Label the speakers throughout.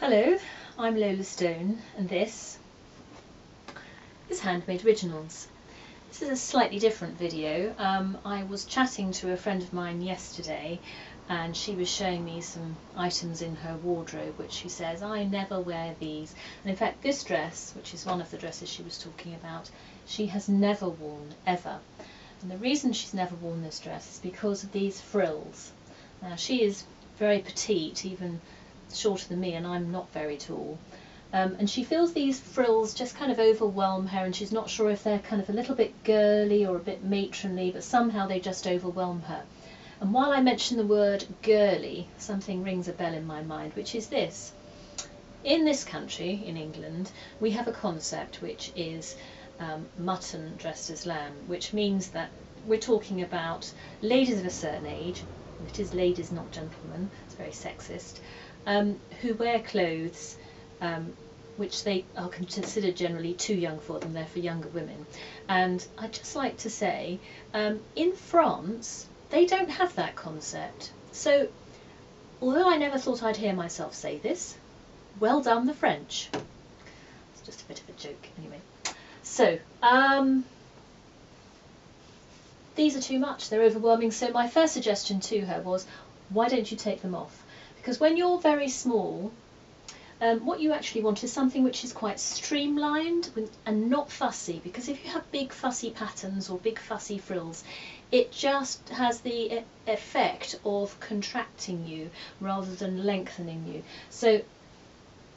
Speaker 1: Hello, I'm Lola Stone and this is Handmade Originals. This is a slightly different video. I was chatting to a friend of mine yesterday and she was showing me some items in her wardrobe which she says, I never wear these. And in fact this dress, which is one of the dresses she was talking about, she has never worn ever. And the reason she's never worn this dress is because of these frills. Now she is very petite, even shorter than me, and I'm not very tall, and she feels these frills just kind of overwhelm her, and she's not sure if they're kind of a little bit girly or a bit matronly, but somehow they just overwhelm her. And while I mention the word girly, something rings a bell in my mind, which is this. In this country, in England, we have a concept which is mutton dressed as lamb, which means that we're talking about ladies of a certain age. It is ladies, not gentlemen, it's very sexist, who wear clothes which they are considered generally too young for them, they're for younger women. And I'd just like to say, in France, they don't have that concept. So, although I never thought I'd hear myself say this, well done the French. It's just a bit of a joke anyway. So, these are too much, they're overwhelming, so my first suggestion to her was, why don't you take them off? Because when you're very small, what you actually want is something which is quite streamlined and not fussy, because if you have big fussy patterns or big fussy frills, it just has the effect of contracting you rather than lengthening you. So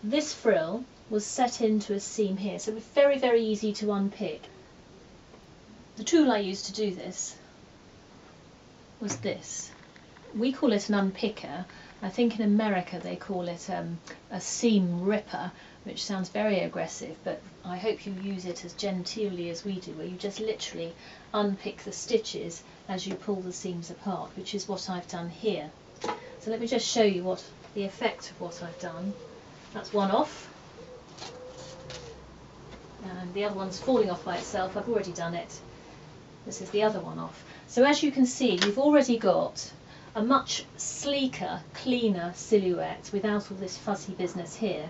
Speaker 1: this frill was set into a seam here, so it was very, very easy to unpick. The tool I used to do this was this. We call it an unpicker. I think in America they call it a seam ripper, which sounds very aggressive, but I hope you use it as genteelly as we do, where you just literally unpick the stitches as you pull the seams apart, which is what I've done here. So let me just show you what the effect of what I've done. That's one off, and the other one's falling off by itself. I've already done it. This is the other one off. So as you can see, we've already got a much sleeker, cleaner silhouette without all this fuzzy business here.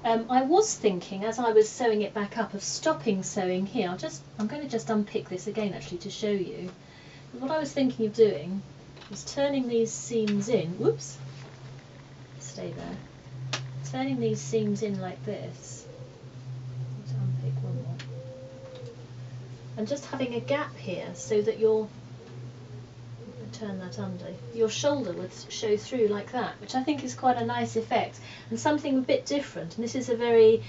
Speaker 1: I was thinking, as I was sewing it back up, of stopping sewing here. I'm going to just unpick this again actually to show you. And what I was thinking of doing was turning these seams in, whoops, stay there, turning these seams in like this. Let's unpick one more. And just having a gap here so that turn that under, your shoulder would show through like that, which I think is quite a nice effect and something a bit different. And this is a very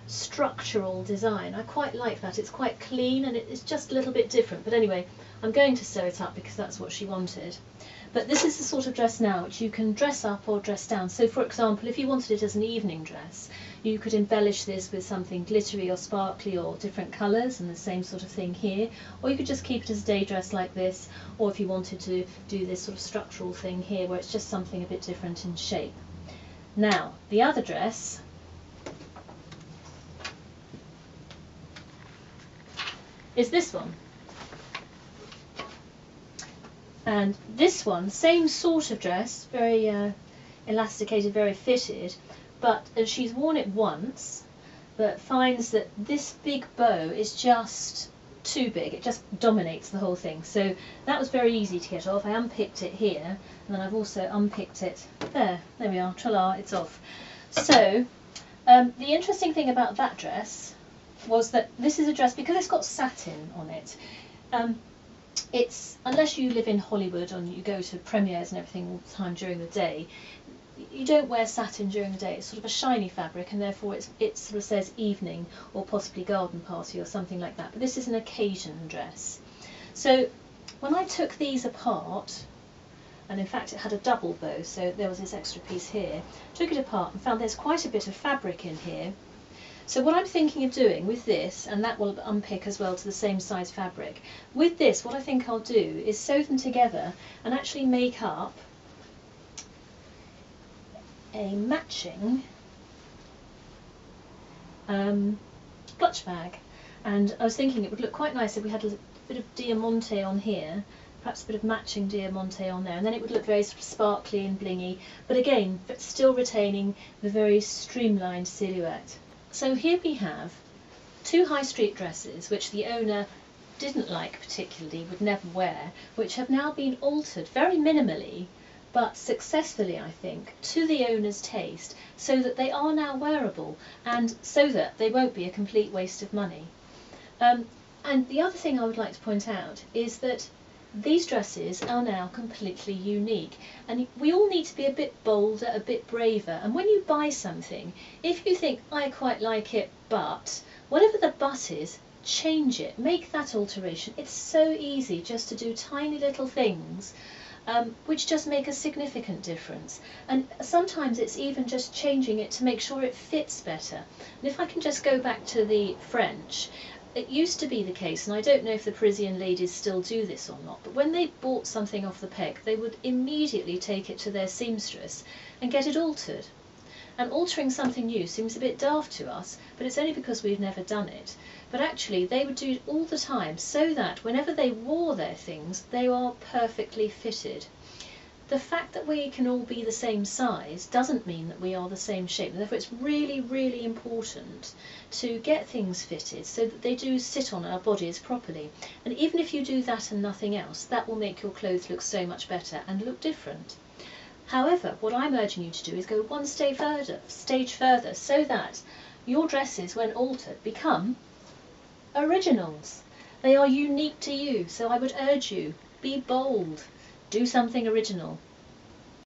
Speaker 1: structural design. I quite like that. It's quite clean and it's just a little bit different. But anyway, I'm going to sew it up because that's what she wanted. But this is the sort of dress now which you can dress up or dress down. So for example, if you wanted it as an evening dress, you could embellish this with something glittery or sparkly or different colours, and the same sort of thing here. Or you could just keep it as a day dress like this, or if you wanted to do this sort of structural thing here where it's just something a bit different in shape. Now, the other dress is this one. And this one, same sort of dress, very elasticated, very fitted, but she's worn it once, but finds that this big bow is just too big. It just dominates the whole thing. So that was very easy to get off. I unpicked it here, and then I've also unpicked it there. There we are, tra-la, it's off. So the interesting thing about that dress was that this is a dress, because it's got satin on it, it's, unless you live in Hollywood and you go to premieres and everything all the time during the day, you don't wear satin during the day. It's sort of a shiny fabric, and therefore it sort of says evening or possibly garden party or something like that. But this is an occasion dress. So when I took these apart, and in fact it had a double bow, so there was this extra piece here, took it apart and found there's quite a bit of fabric in here. So what I'm thinking of doing with this, and that will unpick as well to the same size fabric, with this what I think I'll do is sew them together and actually make up a matching clutch bag. And I was thinking it would look quite nice if we had a bit of diamante on here perhaps a bit of matching diamante on there, and then it would look very sort of sparkly and blingy, but again, still retaining the very streamlined silhouette. So here we have two high street dresses which the owner didn't like particularly, would never wear, which have now been altered very minimally, but successfully, I think, to the owner's taste, so that they are now wearable, and so that they won't be a complete waste of money. And the other thing I would like to point out is that these dresses are now completely unique, and we all need to be a bit bolder, a bit braver, and when you buy something, if you think, I quite like it, but, whatever the but is, change it, make that alteration. It's so easy just to do tiny little things which just make a significant difference, and sometimes it's even just changing it to make sure it fits better. And if I can just go back to the French, it used to be the case, and I don't know if the Parisian ladies still do this or not, but when they bought something off the peg, they would immediately take it to their seamstress and get it altered. And altering something new seems a bit daft to us, but it's only because we've never done it. But actually they would do it all the time, so that whenever they wore their things, they are perfectly fitted. The fact that we can all be the same size doesn't mean that we are the same shape, and therefore it's really, really important to get things fitted so that they do sit on our bodies properly. And even if you do that and nothing else, that will make your clothes look so much better and look different. However, what I'm urging you to do is go one stage further, so that your dresses, when altered, become originals. They are unique to you, so I would urge you, be bold, do something original.